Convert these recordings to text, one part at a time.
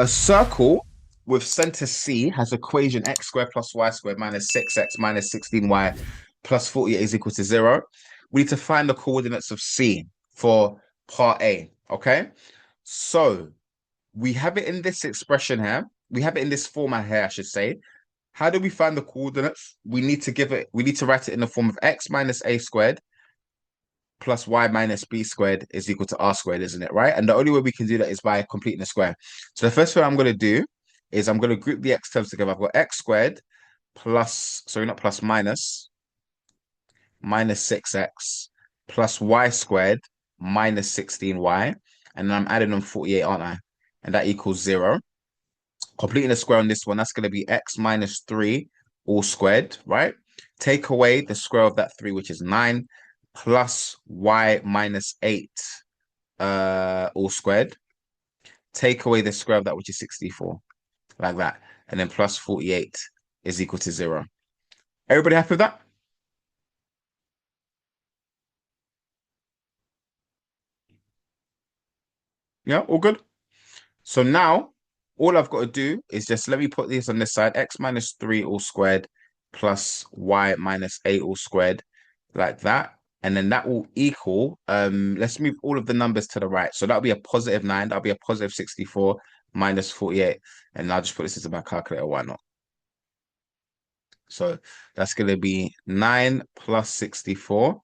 A circle with center C has equation x squared plus y squared minus 6x minus 16y plus 48 is equal to 0. We need to find the coordinates of C for part A, okay? So we have it in this expression here. We have it in this format here, I should say. How do we find the coordinates? We need to write it in the form of x minus a squared plus y minus b squared is equal to r squared, isn't it? Right? And the only way we can do that is by completing the square. So the first thing I'm going to do is I'm going to group the x terms together. I've got x squared plus, sorry, not plus, minus 6x plus y squared minus 16y. And then I'm adding on 48, aren't I? And that equals 0. Completing the square on this one, that's going to be x minus 3 all squared, right? Take away the square of that 3, which is 9, plus y minus 8 all squared. Take away the square of that, which is 64, like that. And then plus 48 is equal to 0. Everybody happy with that? Yeah, all good? So now, all I've got to do is just let me put this on this side, x minus 3 all squared plus y minus 8 all squared, like that. And then that will equal, let's move all of the numbers to the right. So that'll be a positive 9, that'll be a positive 64 minus 48. And I'll just put this into my calculator, why not? So that's going to be 9 plus 64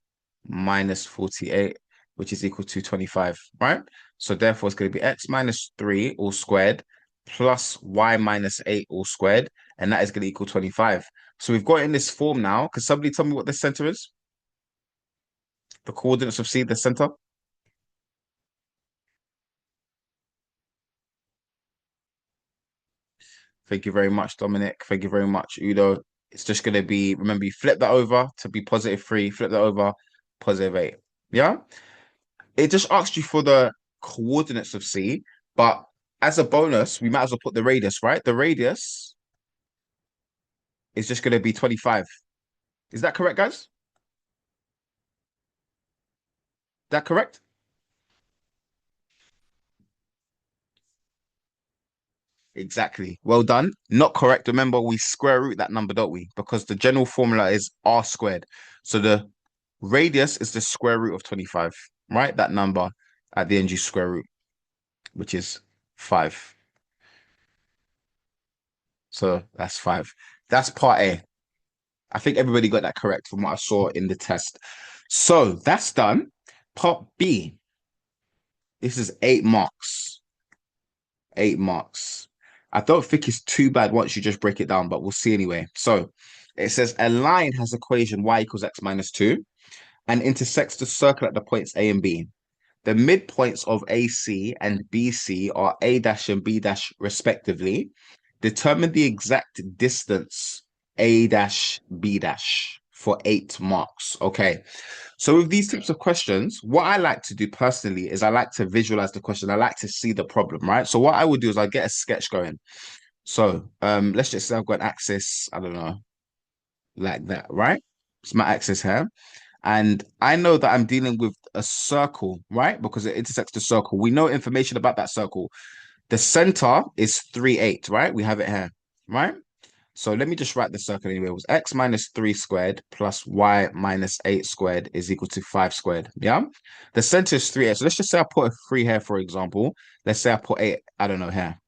minus 48, which is equal to 25, right? So therefore, it's going to be x minus 3 all squared plus y minus 8 all squared, and that is going to equal 25. So we've got it in this form now. Can somebody tell me what the center is? The coordinates of C, the center? Thank you very much, Dominic. Thank you very much, Udo. It's just going to be, remember, you flip that over to be positive 3, flip that over, positive 8. Yeah? It just asks you for the coordinates of C, but as a bonus, we might as well put the radius, right? The radius is just going to be 25. Is that correct, guys? Is that correct? Exactly. Well done. Not correct. Remember, we square root that number, don't we? Because the general formula is r squared. So the radius is the square root of 25, right? That number at the end you square root, which is 5. So that's 5. That's part A. I think everybody got that correct from what I saw in the test. So that's done. Part B. This is 8 marks. 8 marks. I don't think it's too bad once you just break it down, but we'll see anyway. So it says a line has equation y equals x minus 2 and intersects the circle at the points A and B. The midpoints of AC and BC are A dash and B dash respectively. Determine the exact distance A dash B dash for 8 marks. Okay. So with these types of questions, what I like to do personally is I like to visualize the question. I like to see the problem, right? So what I would do is I get a sketch going. So let's just say I've got an axis, I don't know, like that, right? It's my axis here. And I know that I'm dealing with a circle, right? Because it intersects the circle. We know information about that circle. The center is 3, 8, right? We have it here, right? So let me just write the circle anyway. It was x minus 3 squared plus y minus 8 squared is equal to 5 squared. Yeah. The center is 3, 8. So let's just say I put a 3 here, for example. Let's say I put 8, I don't know, here.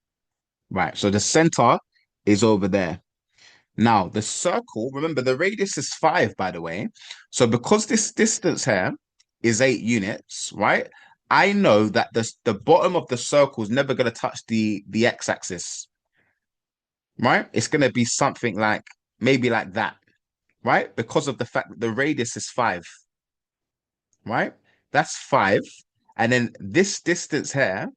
Right. So the center is over there. Now, the circle, remember the radius is 5, by the way. So because this distance here is 8 units, right? I know that the bottom of the circle is never going to touch the x-axis, right? It's going to be something like maybe like that, right? Because of the fact that the radius is 5, right? That's 5. And then this distance here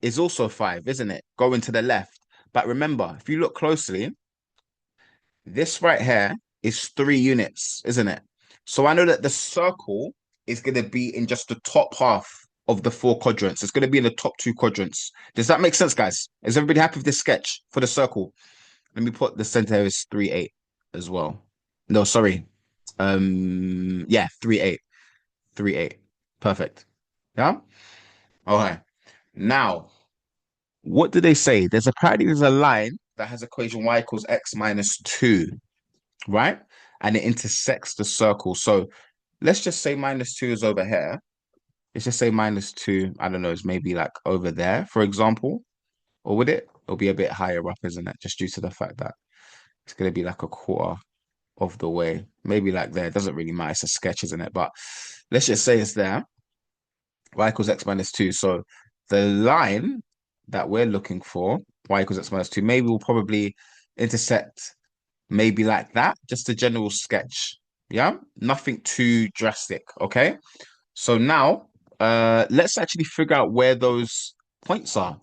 is also 5, isn't it? Going to the left. But remember, if you look closely, this right here is 3 units, isn't it? So I know that the circle is going to be in just the top half of the 4 quadrants. It's going to be in the top 2 quadrants. Does that make sense, guys? Is everybody happy with this sketch for the circle? Let me put the center is 3, 8 as well. No, sorry. Yeah, 3, 8. 3, 8. Perfect. Yeah? Okay. Now, What do they say? There's a line that has equation y equals x minus 2, right? And it intersects the circle. So let's just say minus 2 is over here. Let's just say minus 2, I don't know, is maybe like over there, for example. Or would it? It'll be a bit higher up, isn't it? Just due to the fact that it's going to be like a quarter of the way. Maybe like there. It doesn't really matter. It's a sketch, isn't it? But let's just say it's there. Y equals x minus 2. So the line that we're looking for, y equals x minus 2, maybe we'll probably intersect maybe like that. Just a general sketch. Yeah? Nothing too drastic. Okay? So now, let's actually figure out where those points are.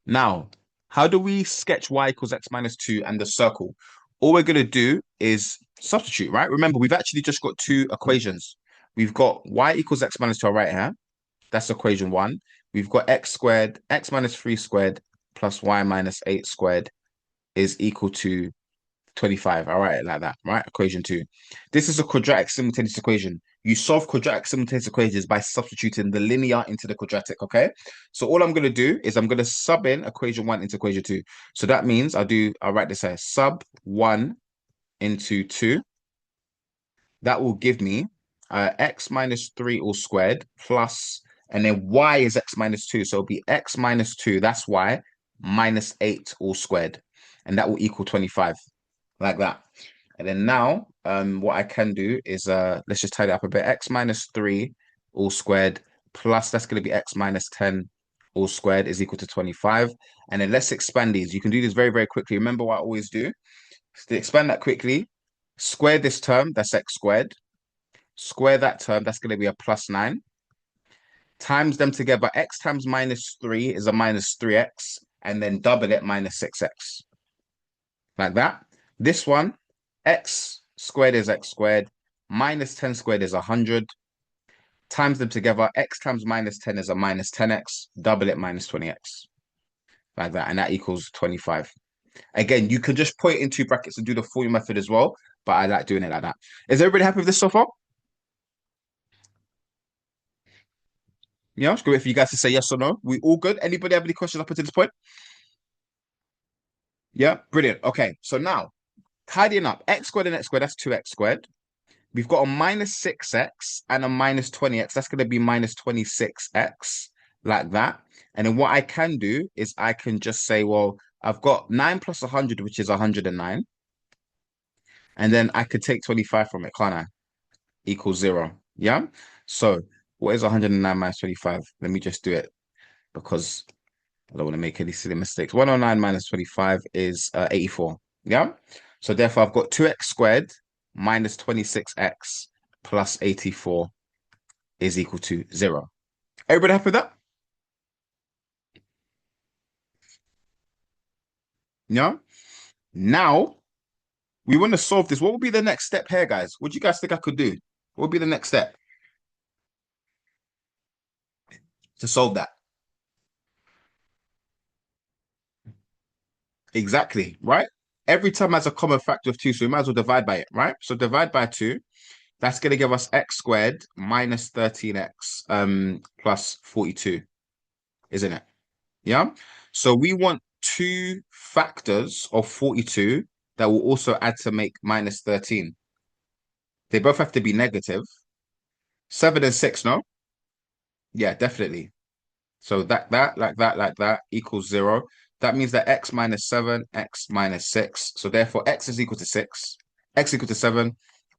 Now, how do we sketch y equals x minus 2 and the circle? All we're going to do is substitute, right? Remember, we've actually just got two equations. We've got y equals x minus 2 right here. That's equation 1. We've got x squared, x minus 3 squared plus y minus 8 squared is equal to 25. All right, like that, right? Equation 2. This is a quadratic simultaneous equation. You solve quadratic simultaneous equations by substituting the linear into the quadratic, okay? So all I'm going to do is I'm going to sub in equation 1 into equation 2. So that means I'll write this here, sub 1 into 2. That will give me x minus 3 all squared plus, and then y is x minus 2. So it'll be x minus 2, that's y, minus 8 all squared. And that will equal 25, like that. And then now, what I can do is, let's just tidy up a bit. X minus 3 all squared plus, that's going to be x minus 10 all squared is equal to 25. And then let's expand these. You can do this very, very quickly. Remember what I always do? To expand that quickly, square this term, that's x squared. Square that term, that's going to be a plus 9. Times them together, x times minus 3 is a minus 3x. And then double it, minus 6x. Like that. This one, x squared is x squared, minus 10 squared is 100. Times them together, x times minus 10 is a minus 10x, double it, minus 20x. Like that. And that equals 25. Again, you could just put it in two brackets and do the full method as well, but I like doing it like that. Is everybody happy with this so far? Yeah, it's good if you guys to say yes or no. We all good? Anybody have any questions up until this point? Yeah, brilliant. Okay, so now tidying up x squared and x squared, that's 2x squared. We've got a minus 6x and a minus 20x. That's going to be minus 26x, like that. And then what I can do is I can just say, well, I've got 9 plus 100, which is 109. And then I could take 25 from it, can't I? Equals 0. Yeah? So what is 109 minus 25? Let me just do it because I don't want to make any silly mistakes. 109 minus 25 is 84. Yeah? So therefore, I've got 2x squared minus 26x plus 84 is equal to 0. Everybody happy with that? Yeah? Now, we want to solve this. What would be the next step here, guys? What do you guys think I could do? What would be the next step to solve that? Exactly, right? Every term has a common factor of 2, so we might as well divide by it, right? So divide by 2. That's going to give us x squared minus 13x plus 42, isn't it? Yeah. So we want two factors of 42 that will also add to make minus 13. They both have to be negative. 7 and 6, no? Yeah, definitely. So like that equals 0. That means that x minus 7, x minus 6. So therefore, x is equal to 6, x equal to 7,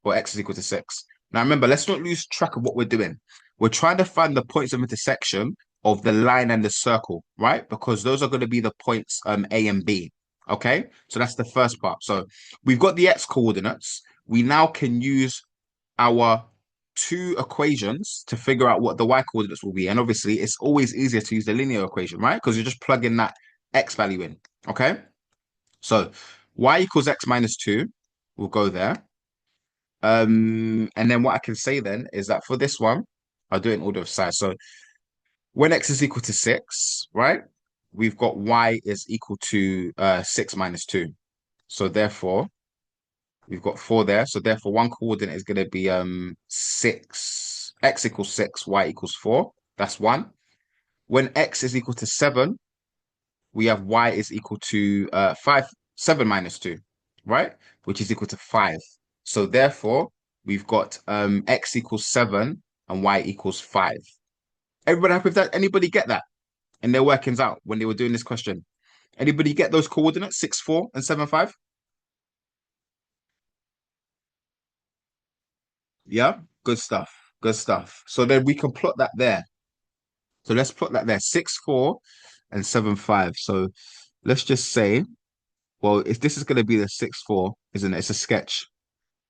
or x is equal to 6. Now remember, let's not lose track of what we're doing. We're trying to find the points of intersection of the line and the circle, right? Because those are going to be the points A and B. Okay, so that's the first part. So we've got the x coordinates. We now can use our two equations to figure out what the y coordinates will be. And obviously, it's always easier to use the linear equation, right? Because you're just plugging that x value in, okay? So y equals x minus 2 will go there. And then what I can say then is that for this one, I'll do it in order of size. So when x is equal to 6, right? We've got y is equal to 6 minus 2. So therefore, we've got 4 there. So therefore, one coordinate is going to be 6. X equals 6, y equals 4. That's 1. When x is equal to 7, we have y is equal to 7 minus 2, right? Which is equal to 5. So therefore, we've got x equals 7 and y equals 5. Everybody happy with that? Anybody get that in their workings out when they were doing this question? Anybody get those coordinates, 6, 4, and 7, 5? Yeah, good stuff. Good stuff. So then we can plot that there. So let's plot that there. 6, 4, and 7, 5. So let's just say, well, if this is going to be the 6, 4, isn't it? It's a sketch.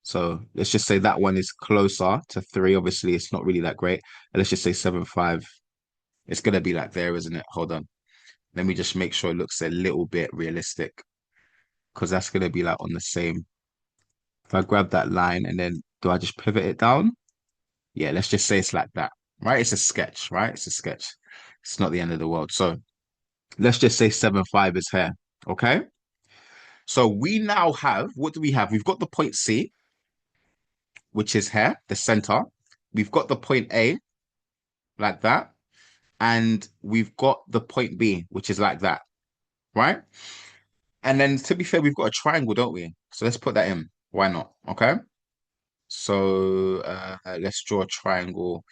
So let's just say that one is closer to 3. Obviously, it's not really that great. And let's just say 7, 5. It's going to be like there, isn't it? Hold on. Let me just make sure it looks a little bit realistic because that's going to be like on the same. If I grab that line and then do I just pivot it down? Yeah, let's just say it's like that, right? It's a sketch, right? It's a sketch. It's not the end of the world. So let's just say 7, 5 is here. Okay. So we now have, what do we have? We've got the point C, which is here, the center. We've got the point A, like that. And we've got the point B, which is like that, right? And then to be fair, we've got a triangle, don't we? So let's put that in. Why not? Okay. So let's draw a triangle.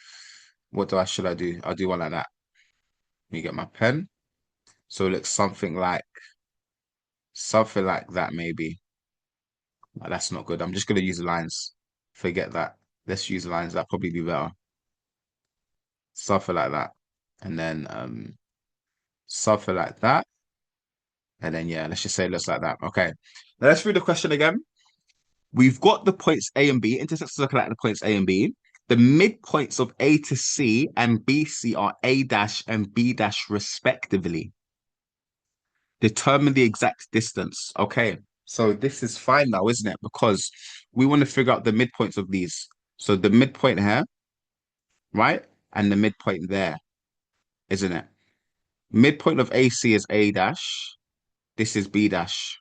Should I do? I'll do one like that. Let me get my pen. So it looks something like that, maybe. That's not good. I'm just gonna use lines. Forget that. Let's use lines. That'll probably be better. Something like that. And then something like that. And then yeah, let's just say it looks like that. Okay. Now let's read the question again. We've got the points A and B. Intersects looking at the points A and B. The midpoints of A to C and BC are A dash and B dash respectively. Determine the exact distance. Okay. So this is fine now, isn't it? Because we want to figure out the midpoints of these. So the midpoint here, right? And the midpoint there, isn't it? Midpoint of AC is A dash. This is B dash.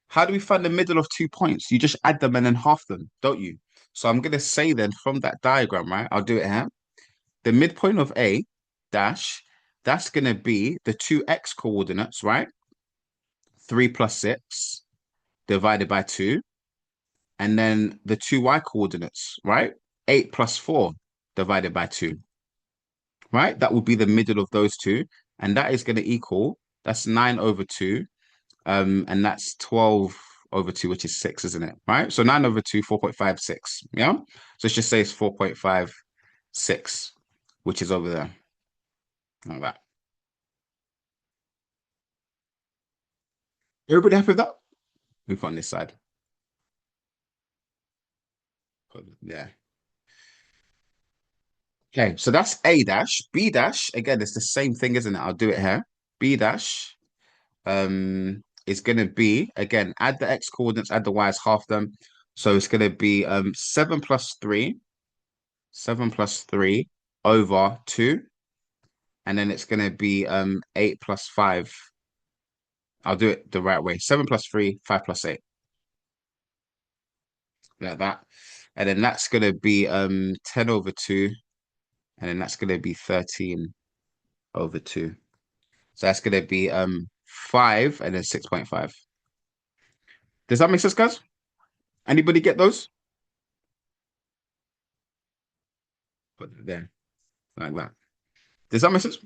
How do we find the middle of 2 points? You just add them and then half them, don't you? So I'm going to say then from that diagram, right? I'll do it here. The midpoint of A dash, that's going to be the two X coordinates, right? 3 plus 6 divided by 2. And then the two Y coordinates, right? 8 plus 4 divided by 2, right? That will be the middle of those two. And that is going to equal, that's 9 over 2. And that's 12 over 2, which is 6, isn't it? Right? So 9 over 2, 4.56. Yeah. So let's just say it's 4.56, which is over there. Like that. Everybody happy with that? Move on this side. Yeah. Okay, so that's A dash. B dash, again, it's the same thing, isn't it? I'll do it here. B dash is gonna be, again, add the X coordinates, add the Y's, half them. So it's gonna be 7 plus 3, 7 plus 3 over 2. And then it's gonna be 8 plus 5. I'll do it the right way. 7 plus 3, 5 plus 8. Like that. And then that's gonna be 10 over 2. And then that's gonna be 13 over 2. So that's gonna be 5 and then 6.5. Does that make sense, guys? Anybody get those? Put it there. Like that. Does that make sense?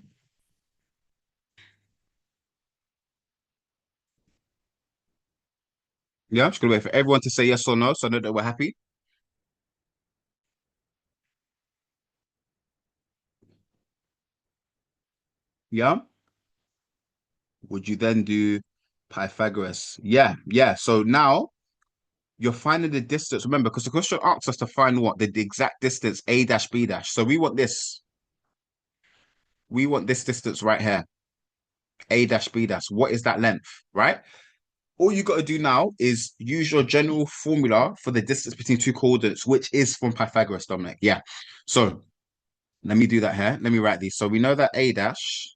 Yeah, I'm just gonna wait for everyone to say yes or no, so I know that we're happy. Yeah. Would you then do Pythagoras? Yeah, yeah. So now you're finding the distance. Remember, because the question asks us to find what the exact distance A dash B dash. So we want this. We want this distance right here. A dash B dash. What is that length? Right? All you got to do now is use your general formula for the distance between two coordinates, which is from Pythagoras, Dominic. Yeah. So let me do that here. Let me write these. So we know that A dash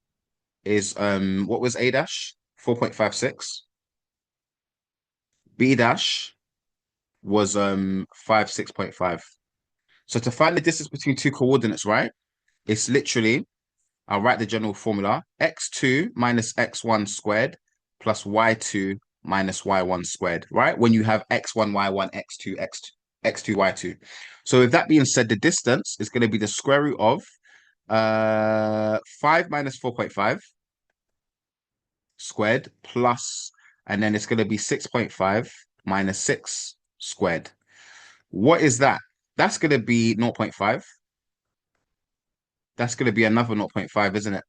is what was A dash? 4.56. B dash was 6.5. So to find the distance between two coordinates, right? It's literally I'll write the general formula. X2 minus x1 squared plus y2 minus y1 squared, right? When you have x1, y1, x2, x2, y2. So with that being said, the distance is going to be the square root of 5 minus 4.5 squared plus, and then it's going to be 6.5 minus 6 squared. What is that? That's going to be 0.5. That's going to be another 0.5, isn't it?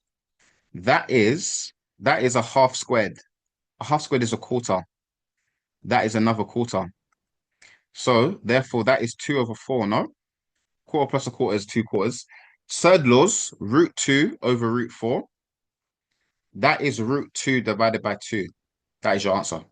That is that is a half squared. A half squared is a quarter. That is another quarter. So therefore, that is 2/4, no? Quarter plus a quarter is 2/4. Third laws, root 2 over root 4. That is root 2 divided by 2. That is your answer.